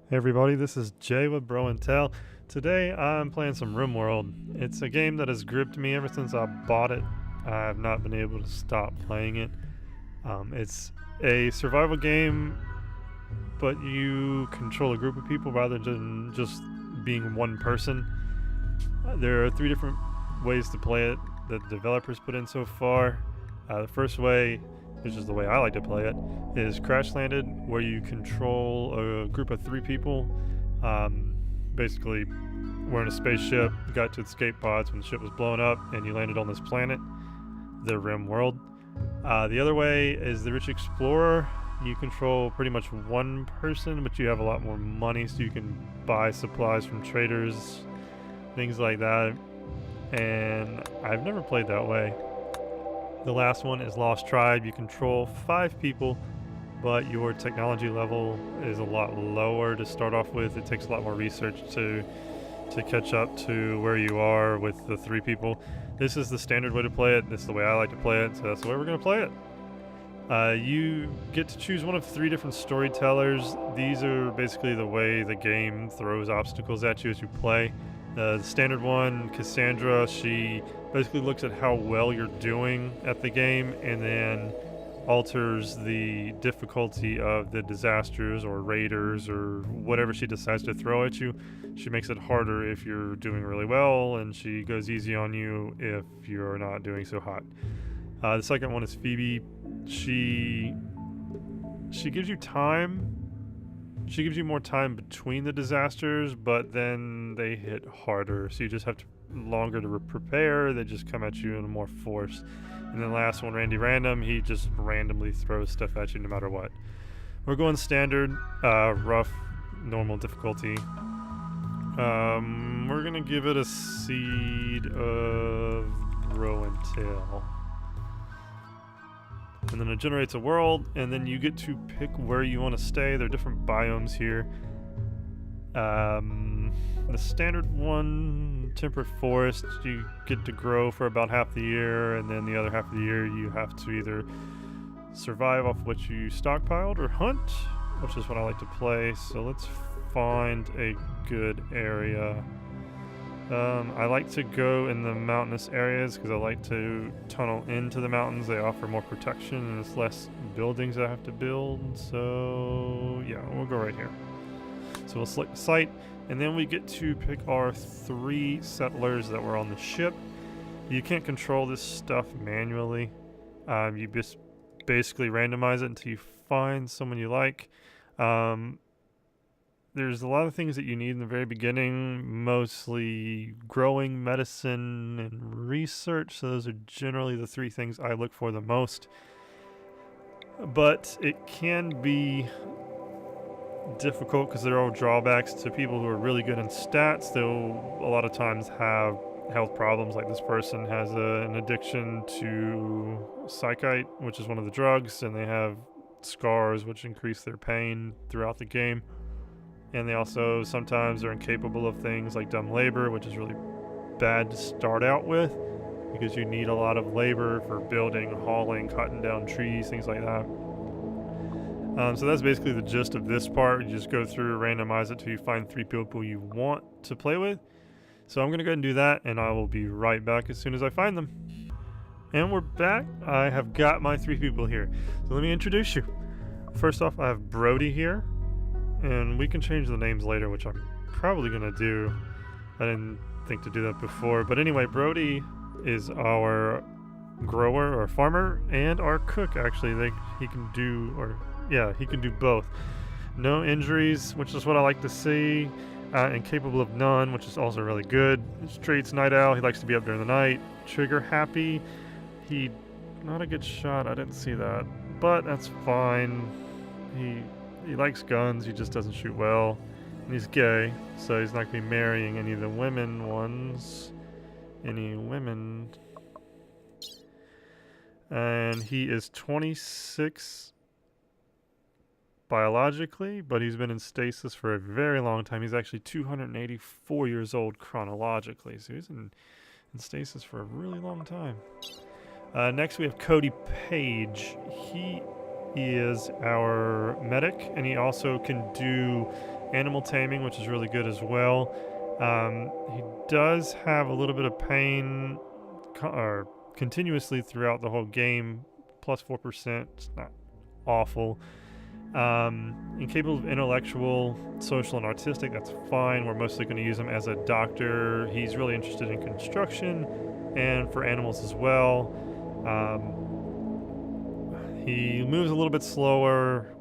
Hey everybody, this is Jay with Bro&Tell. Today I'm playing some Rimworld. It's a game that has gripped me ever since I bought it. I have not been able to stop playing it. It's a survival game, but you control a group of people rather than just being one person. There are three different ways to play it that the developers put in so far. The first way, which is the way I like to play it, is Crash Landed, where you control a group of three people. Basically, we're in a spaceship, got to escape pods when the ship was blown up, and you landed on this planet, the Rimworld. The other way is the Rich Explorer. You control pretty much one person, but you have a lot more money, so you can buy supplies from traders, things like that. And I've never played that way. The last one is Lost Tribe. You control 5 people, but your technology level is a lot lower to start off with. It takes a lot more research to catch up to where you are with the 3 people. This is the standard way to play it. This is the way I like to play it, so that's the way we're going to play it. You get to choose one of 3 different storytellers. These are basically the way the game throws obstacles at you as you play. The standard one, Cassandra, she basically looks at how well you're doing at the game and then alters the difficulty of the disasters or raiders or whatever she decides to throw at you. She makes it harder if you're doing really well, and she goes easy on you if you're not doing so hot. The second one is Phoebe. She gives you time. She gives you more time between the disasters, but then they hit harder, so you just have to longer to prepare. They just come at you in a more force. And then the last one, Randy Random, he just randomly throws stuff at you no matter what. We're going standard, rough, normal difficulty. We're gonna give it a seed of Bro&Tell. And then it generates a world, and then you get to pick where you want to stay. There are different biomes here. The standard one, temperate forest, you get to grow for about half the year, and then the other half of the year you have to either survive off what you stockpiled or hunt, which is what I like to play. So let's find a good area. I like to go in the mountainous areas because I like to tunnel into the mountains. They offer more protection and there's less buildings I have to build. So yeah, we'll go right here. So we'll select the site, and then we get to pick our 3 settlers that were on the ship. You can't control this stuff manually. You just basically randomize it until you find someone you like. There's a lot of things that you need in the very beginning, mostly growing, medicine, and research. So those are generally the 3 things I look for the most. But it can be difficult because there are drawbacks to people who are really good in stats. They'll a lot of times have health problems, like this person has an addiction to psychite, which is one of the drugs, and they have scars which increase their pain throughout the game. And they also sometimes are incapable of things like dumb labor, which is really bad to start out with because you need a lot of labor for building, hauling, cutting down trees, things like that. So that's basically the gist of this part. You just go through, randomize it till you find 3 people you want to play with. So I'm going to go ahead and do that, and I will be right back as soon as I find them. And we're back. I have got my 3 people here. So let me introduce you. First off, I have Brody here. And we can change the names later, which I'm probably going to do. I didn't think to do that before. But anyway, Brody is our grower or farmer and our cook, actually. He can do both. No injuries, which is what I like to see. And capable of none, which is also really good. Straight's night owl. He likes to be up during the night. Trigger happy. He not a good shot. I didn't see that. But that's fine. He likes guns, he just doesn't shoot well. And he's gay, so he's not going to be marrying any of the women ones. Any women. And he is 26 biologically, but he's been in stasis for a very long time. He's actually 284 years old chronologically, so he's in stasis for a really long time. Next we have Cody Page. He is our medic, and he also can do animal taming, which is really good as well. He does have a little bit of pain continuously throughout the whole game, plus 4%. It's not awful. Incapable of intellectual, social, and artistic, that's fine. We're mostly going to use him as a doctor. He's really interested in construction and for animals as well. He moves a little bit slower.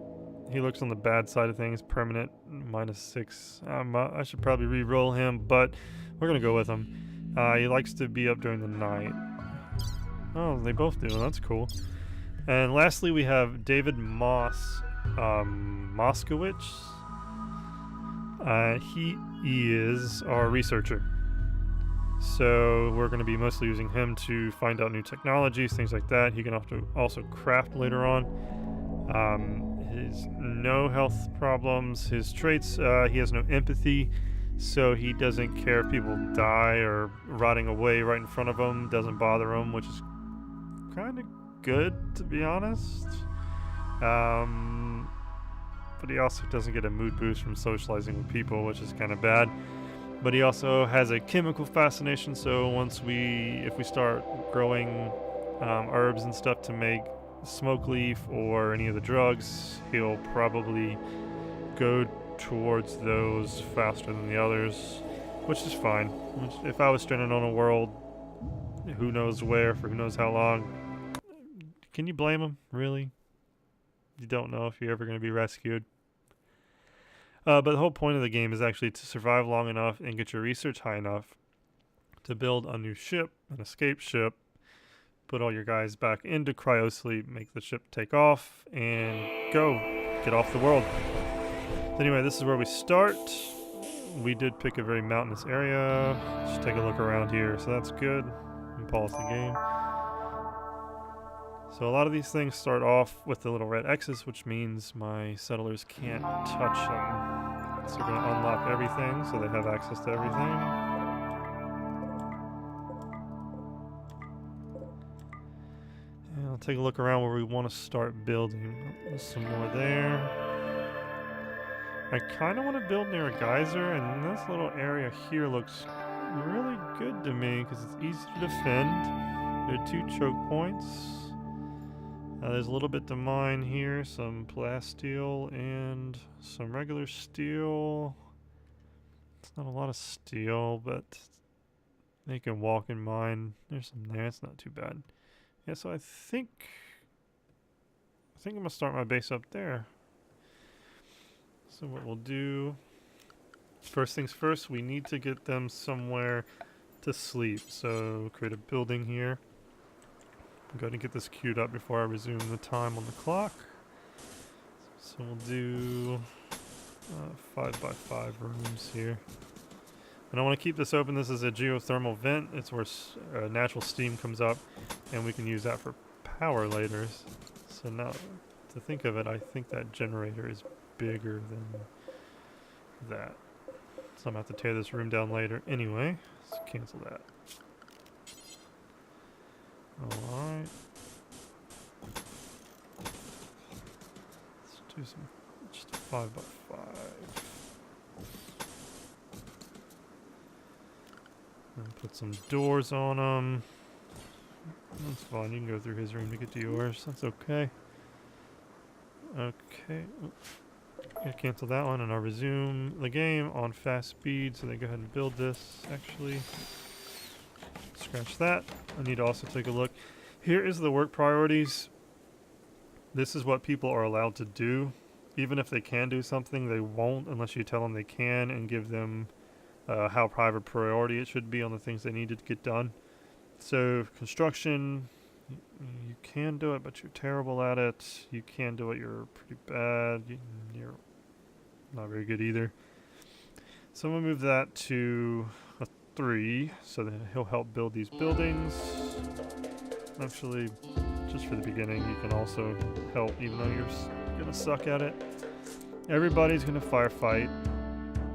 He looks on the bad side of things, permanent, -6. I should probably re-roll him, but we're going to go with him. He likes to be up during the night. Oh, they both do. That's cool. And lastly, we have David Moskowitz. He is our researcher. So we're going to be mostly using him to find out new technologies, things like that. He can also craft later on. His no health problems. His traits, he has no empathy, so he doesn't care if people die or rotting away right in front of him. Doesn't bother him, which is kind of good, to be honest. But he also doesn't get a mood boost from socializing with people, which is kind of bad. But he also has a chemical fascination, so if we start growing herbs and stuff to make smoke leaf or any of the drugs, he'll probably go towards those faster than the others, which is fine. If I was stranded on a world, who knows where, for who knows how long, can you blame him, really? You don't know if you're ever going to be rescued. But the whole point of the game is actually to survive long enough and get your research high enough to build a new ship, an escape ship, put all your guys back into cryosleep, make the ship take off, and go. Get off the world. Anyway, this is where we start. We did pick a very mountainous area. Just take a look around here, so that's good. And pause the game. So a lot of these things start off with the little red X's, which means my settlers can't touch them. So we're going to unlock everything so they have access to everything. And I'll take a look around where we want to start building. There's some more there. I kind of want to build near a geyser, and this little area here looks really good to me because it's easy to defend. There are 2 choke points. There's a little bit to mine here, some plasteel and some regular steel. It's not a lot of steel, but they can walk and mine. There's some there, it's not too bad. Yeah, so I think I'm gonna start my base up there. So what we'll do, first things first, we need to get them somewhere to sleep. So create a building here. I'm going to get this queued up before I resume the time on the clock. So we'll do 5x5 rooms here. And I want to keep this open. This is a geothermal vent. It's where natural steam comes up, and we can use that for power later. So now, to think of it, I think that generator is bigger than that. So I'm going to have to tear this room down later. Anyway, let's cancel that. Alright. Let's do just a 5x5. And put some doors on them. That's fine, you can go through his room to get to yours. That's okay. Okay. Yeah, cancel that one and I'll resume the game on fast speed. So they go ahead and build this actually. Scratch that. I need to also take a look. Here is the work priorities. This is what people are allowed to do. Even if they can do something, they won't unless you tell them they can and give them how private priority it should be on the things they need to get done. So construction, you can do it, but you're terrible at it. You can do it, you're pretty bad. You're not very good either. So I'm going to move that to a 3 so that he'll help build these buildings. Actually, just for the beginning, you can also help even though you're going to suck at it. Everybody's going to firefight,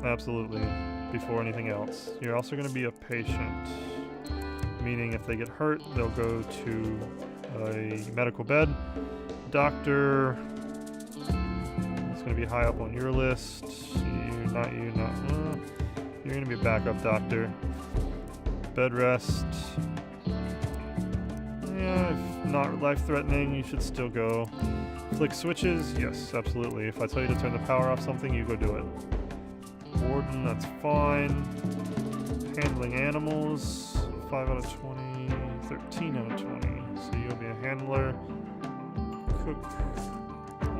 absolutely, before anything else. You're also going to be a patient, meaning if they get hurt, they'll go to a medical bed. Doctor, It's going to be high up on your list. Not you, not... you're going to be a backup doctor. Bed rest. Yeah, if not life-threatening, you should still go. Flick switches? Yes, absolutely. If I tell you to turn the power off something, you go do it. Warden, that's fine. Handling animals. 5 out of 20. 13 out of 20. So you'll be a handler. Cook.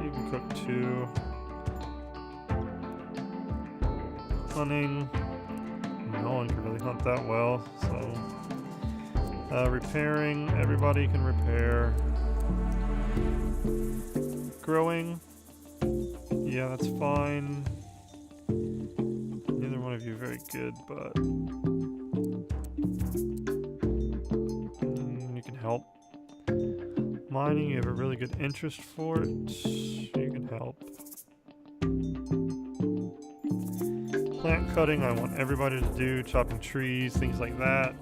You can cook too. Hunting. No one can really hunt that well, so... repairing. Everybody can repair. Growing. Yeah, that's fine. Neither one of you are very good, but... you can help. Mining, you have a really good interest for it. You can help. Plant cutting, I want everybody to do. Chopping trees, things like that.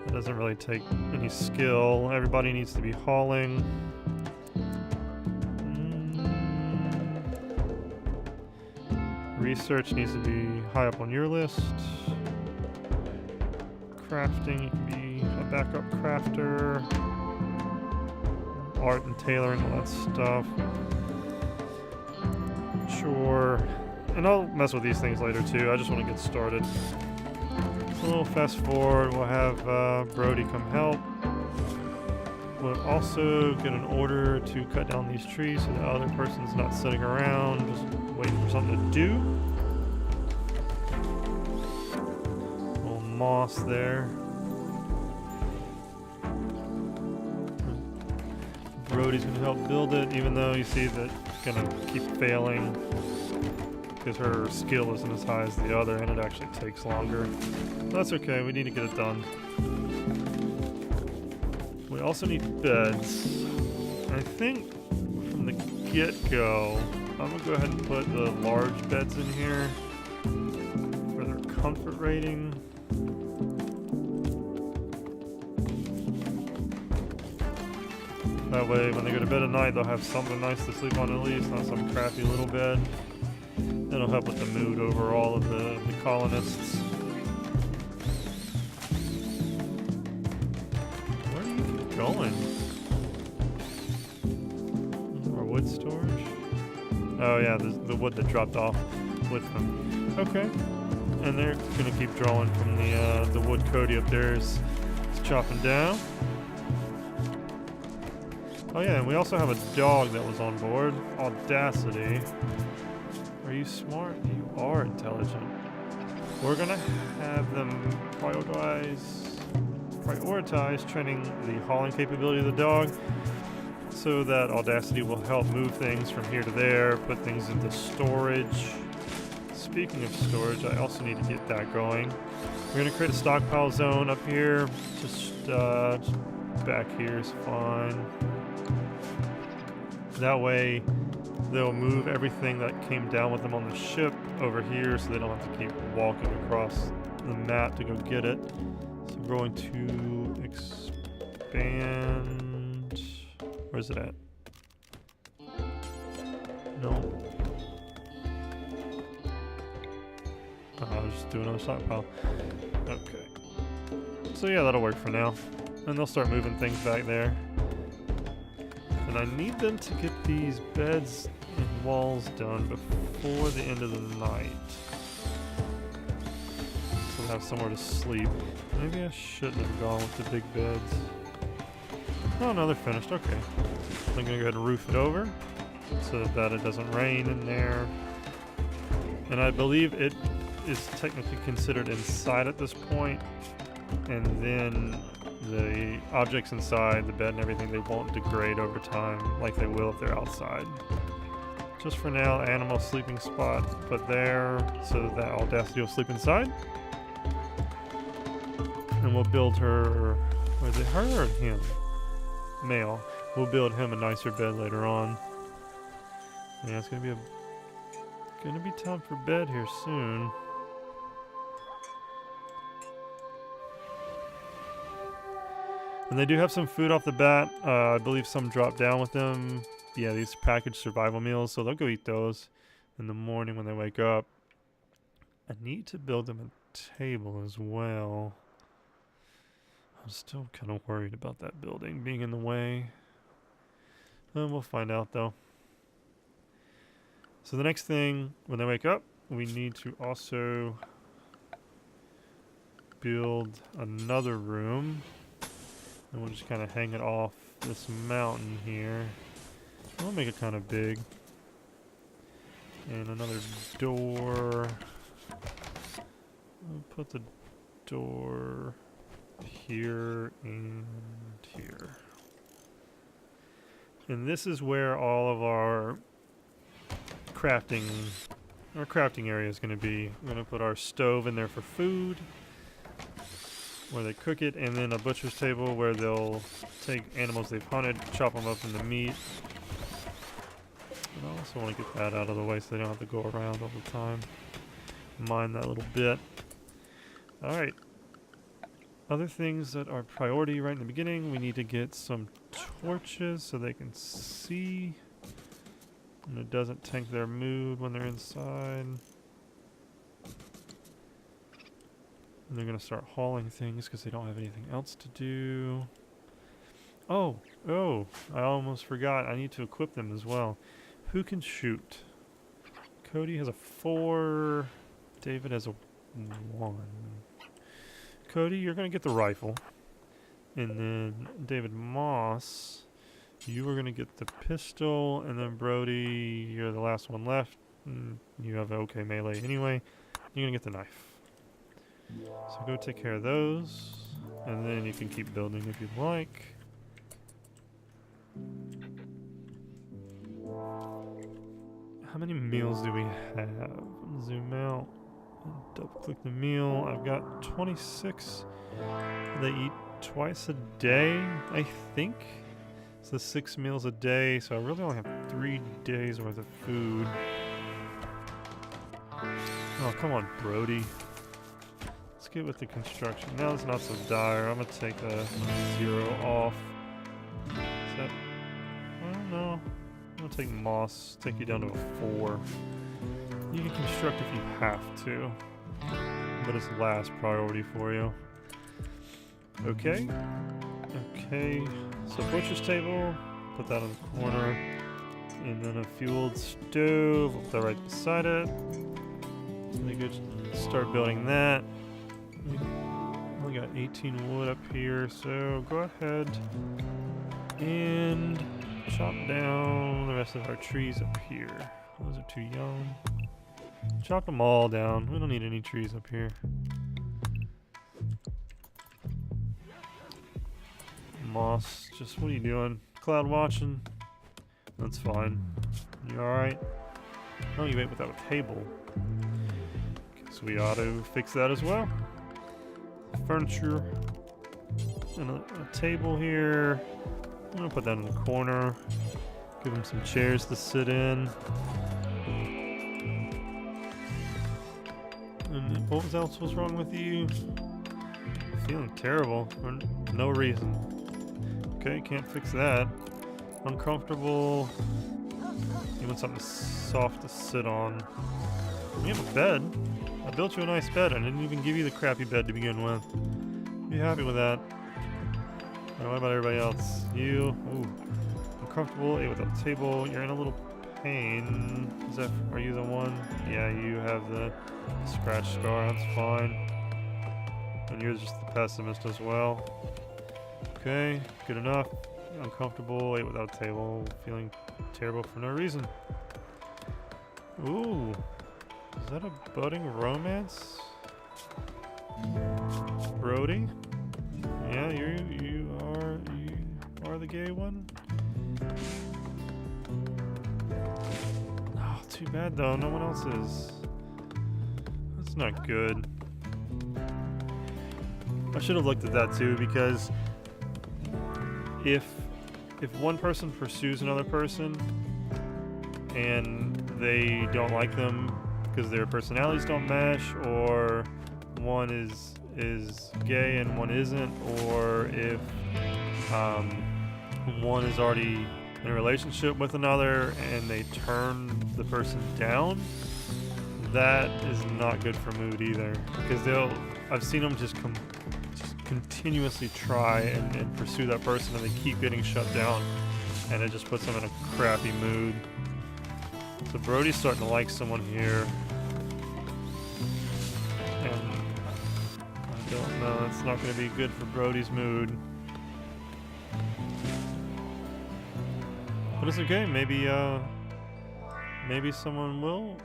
It doesn't really take any skill. Everybody needs to be hauling. Research needs to be high up on your list. Crafting, you can be a backup crafter. Art and tailoring, all that stuff. Sure. And I'll mess with these things later too. I just want to get started. So we'll fast forward. We'll have Brody come help. We'll also get an order to cut down these trees so the other person's not sitting around just waiting for something to do. A little moss there. Brody's going to help build it, even though you see that it's going to keep failing because her skill isn't as high as the other and it actually takes longer. That's okay, we need to get it done. We also need beds. I think from the get-go, I'm going to go ahead and put the large beds in here for their comfort rating. That way, when they go to bed at night, they'll have something nice to sleep on at least, not some crappy little bed. That'll help with the mood overall of the colonists. Where do you keep going? More wood storage? Oh yeah, the wood that dropped off with them. Okay. And they're gonna keep drawing from the wood Cody up there is chopping down. Oh yeah, and we also have a dog that was on board. Audacity. Are you smart? You are intelligent. We're gonna have them prioritize training the hauling capability of the dog so that Audacity will help move things from here to there, put things into storage. Speaking of storage, I also need to get that going. We're gonna create a stockpile zone up here. Just back here is fine. That way they'll move everything that came down with them on the ship over here so they don't have to keep walking across the map to go get it. So we're going to expand... Where's it at? No. Oh, I was just doing another stockpile. Okay. So yeah, that'll work for now. And they'll start moving things back there. And I need them to get these beds and walls done before the end of the night. So we'll have somewhere to sleep. Maybe I shouldn't have gone with the big beds. Oh no, they're finished. Okay. I'm going to go ahead and roof it over so that it doesn't rain in there. And I believe it is technically considered inside at this point. And then the objects inside, the bed and everything, they won't degrade over time like they will if they're outside. Just for now, animal sleeping spot put there so that Audacity will sleep inside. And we'll build her, or is it her or him? Male. We'll build him a nicer bed later on. Yeah, it's gonna be time for bed here soon. And they do have some food off the bat. I believe some drop down with them. yeah, these packaged survival meals, so they'll go eat those in the morning when they wake up. I need to build them a table as well. I'm still kind of worried about that building being in the way. We'll find out though. So the next thing, when they wake up, we need to also build another room. And we'll just kind of hang it off this mountain here. We'll make it kind of big. And another door. We'll put the door here and here. And this is where all of our crafting area is going to be. We're going to put our stove in there for food, where they cook it, and then a butcher's table where they'll take animals they've hunted, chop them up into meat. And I also want to get that out of the way so they don't have to go around all the time. Mine that little bit. Alright. Other things that are priority right in the beginning, we need to get some torches so they can see. And it doesn't tank their mood when they're inside. And they're going to start hauling things because they don't have anything else to do. Oh, I almost forgot. I need to equip them as well. Who can shoot? Cody has a 4. David has a 1. Cody, you're going to get the rifle. And then David Moss, you are going to get the pistol. And then Brody, you're the last one left. You have okay melee anyway. You're going to get the knife. So go take care of those. And then you can keep building if you'd like. How many meals do we have? Zoom out. Double click the meal. I've got 26. They eat twice a day, I think. So 6 meals a day. So I really only have 3 days worth of food. Oh, come on, Brody. Let's get with the construction. Now it's not so dire. I'm going to take a 0 off. Is that... I don't know. I'm going to take Moss. Take you down to a 4. You can construct if you have to, but it's last priority for you. Okay. So butcher's table, put that in the corner, and then a fueled stove, put that right beside it. We could start building that. We only got 18 wood up here, so go ahead and chop down the rest of our trees up here. Those are too young. Chop them all down. We don't need any trees up here. Moss, just what are you doing? Cloud watching? That's fine. You alright? Oh, you ate without a table. Guess we ought to fix that as well. Furniture. And a table here. I'm gonna put that in the corner. Give him some chairs to sit in. And what else was wrong with you? Feeling terrible for no reason. Okay, can't fix that. Uncomfortable. You want something soft to sit on. You have a bed. I built you a nice bed. I didn't even give you the crappy bed to begin with. Be happy with that. What about everybody else? You, ooh, uncomfortable. Ate without a table. You're in a little pain. Are you the one? Yeah, you have the scratch scar. That's fine. And you're just the pessimist as well. Okay, good enough. Uncomfortable. Ate without a table. Feeling terrible for no reason. Ooh, is that a budding romance? Brody? Yeah, you are the gay one. Oh, too bad though. No one else is. That's not good. I should have looked at that too, because if one person pursues another person and they don't like them because their personalities don't mesh, or one is gay and one isn't, or if one is already in a relationship with another and they turn the person down, that is not good for mood either. Because I've seen them just continuously try and pursue that person, and they keep getting shut down, and it just puts them in a crappy mood. So Brody's starting to like someone here, and I don't know, it's not going to be good for Brody's mood. But it's okay. Maybe someone will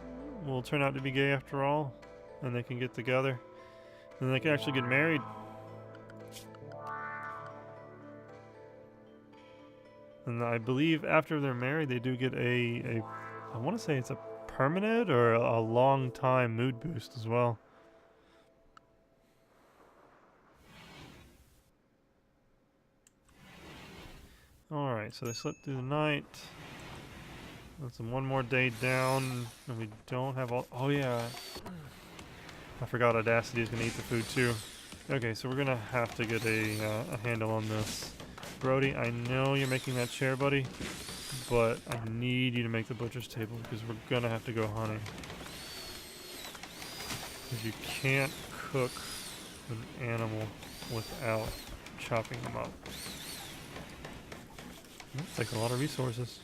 turn out to be gay after all, and they can get together, and they can actually get married. And I believe after they're married, they do get I want to say it's a permanent or a long time mood boost as well. Alright, so they slept through the night. That's one more day down, and we don't have all... Oh yeah, I forgot Audacity is going to eat the food too. Okay, so we're going to have to get a handle on this. Brody, I know you're making that chair, buddy, but I need you to make the butcher's table because we're going to have to go hunting. Because you can't cook an animal without chopping them up. That takes a lot of resources.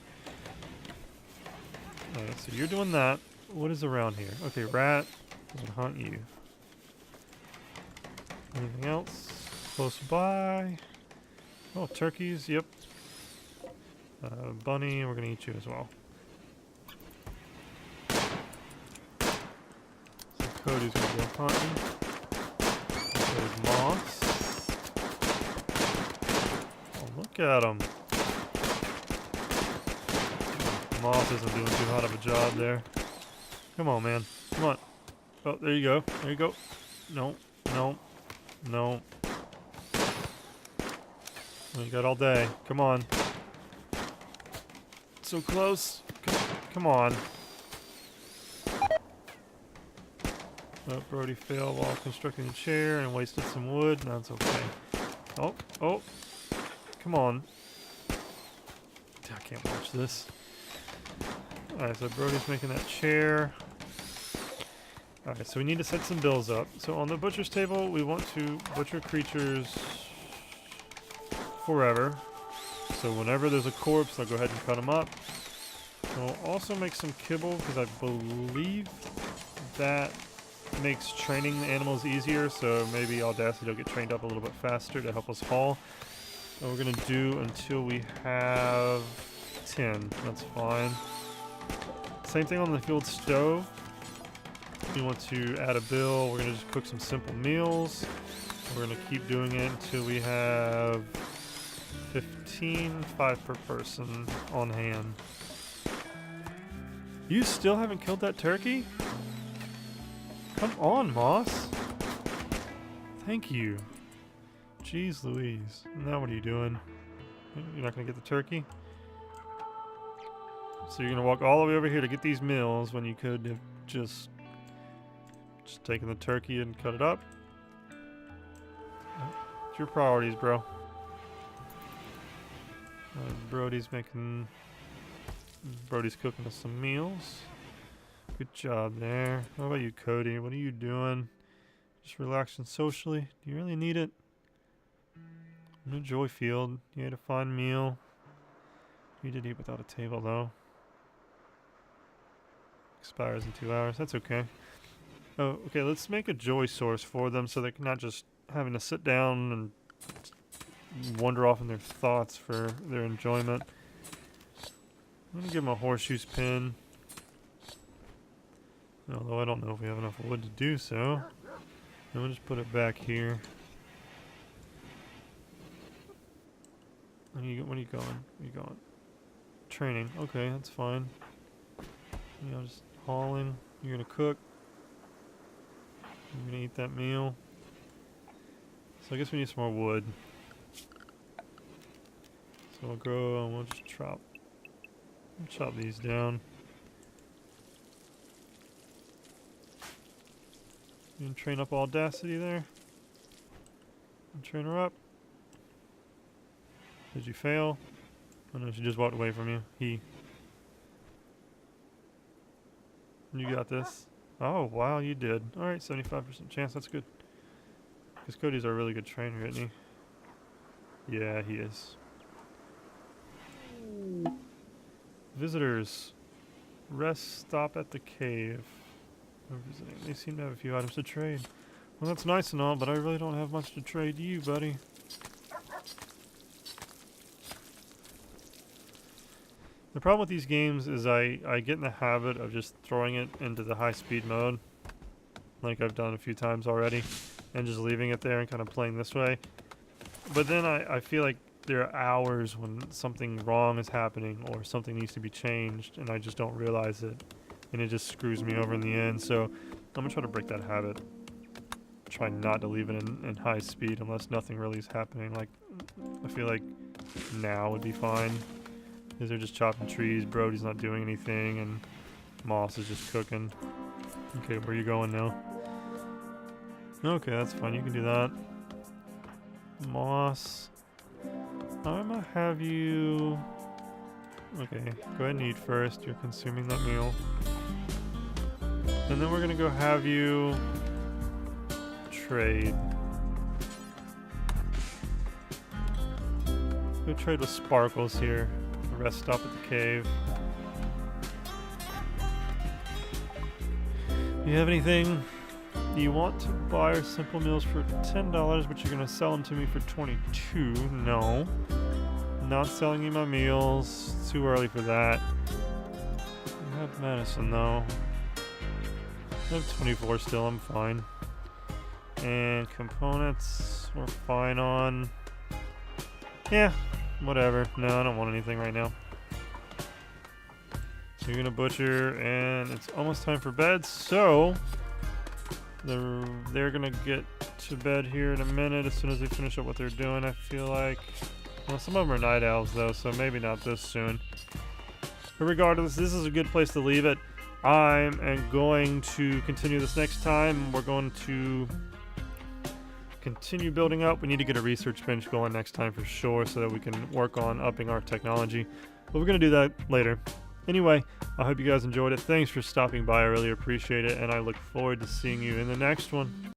Alright, so you're doing that. What is around here? Okay, rat. I'm gonna hunt you. Anything else close by? Oh, turkeys. Yep. Bunny. We're gonna eat you as well. So Cody's gonna go hunting. There's moss. Oh, look at him. Moss isn't doing too hot of a job there. Come on, man. Come on. Oh, there you go. There you go. No. No. No. Well, you got all day. Come on. So close. Come on. Oh, Brody failed while constructing a chair and wasted some wood. That's okay. Oh. Oh. Come on. I can't watch this. Alright, so Brody's making that chair. Alright, so we need to set some bills up. So on the butcher's table, we want to butcher creatures forever. So whenever there's a corpse, I'll go ahead and cut them up. We'll also make some kibble, because I believe that makes training the animals easier, so maybe Audacity will get trained up a little bit faster to help us haul. And we're going to do until we have 10. That's fine. Same thing on the field stove. We want to add a bill. We're going to just cook some simple meals. We're going to keep doing it until we have 15, 5 per person on hand. You still haven't killed that turkey? Come on, Moss. Thank you. Jeez Louise. Now what are you doing? You're not going to get the turkey? So you're going to walk all the way over here to get these meals when you could have just taken the turkey and cut it up. It's your priorities, bro. Brody's cooking us some meals. Good job there. How about you, Cody? What are you doing? Just relaxing socially? Do you really need it? No Joy Field. You ate a fine meal. You did eat without a table, though. Expires in 2 hours. That's okay. Oh, okay. Let's make a joy source for them so they're not just having to sit down and wander off in their thoughts for their enjoyment. I'm going to give them a horseshoe pin. Although I don't know if we have enough wood to do so. And we'll just put it back here. When are you going? Where are you going? Training. Okay, that's fine. You know, just hauling. You're going to cook. You're going to eat that meal. So I guess we need some more wood. So we'll go and we'll just chop these down. You can train up Audacity there. And train her up. Did you fail? Oh no, she just walked away from you. You got this. Oh, wow, you did. Alright, 75% chance, that's good. Because Cody's a really good trainer, isn't he? Yeah, he is. Visitors. Rest stop at the cave. We're visiting. They seem to have a few items to trade. Well, that's nice and all, but I really don't have much to trade you, buddy. The problem with these games is I get in the habit of just throwing it into the high speed mode, like I've done a few times already, and just leaving it there and kind of playing this way. But then I feel like there are hours when something wrong is happening or something needs to be changed and I just don't realize it, and it just screws me over in the end. So I'm gonna try to break that habit. Try not to leave it in high speed unless nothing really is happening. Like, I feel like now would be fine. Because they're just chopping trees, Brody's not doing anything, and Moss is just cooking. Okay, where you going now? Okay, that's fine, you can do that. Moss. I'm gonna have you... Okay, go ahead and eat first, you're consuming that meal. And then we're gonna go have you... trade. Go trade with Sparkles here. Rest stop at the cave. You have anything? You want to buy our simple meals for $10, but you're gonna sell them to me for $22? No. Not selling you my meals. It's too early for that. I have medicine though. I have 24 still, I'm fine. And components, we're fine on. Yeah. Whatever. No, I don't want anything right now. So you're gonna butcher, and it's almost time for bed. So they're gonna get to bed here in a minute as soon as they finish up what they're doing. I feel like. Well, some of them are night owls though, so maybe not this soon. But regardless, this is a good place to leave it. I'm going to continue this next time. We're going to continue building up. We need to get a research bench going next time for sure so that we can work on upping our technology. But we're going to do that later. Anyway, I hope you guys enjoyed it. Thanks for stopping by. I really appreciate it. And I look forward to seeing you in the next one.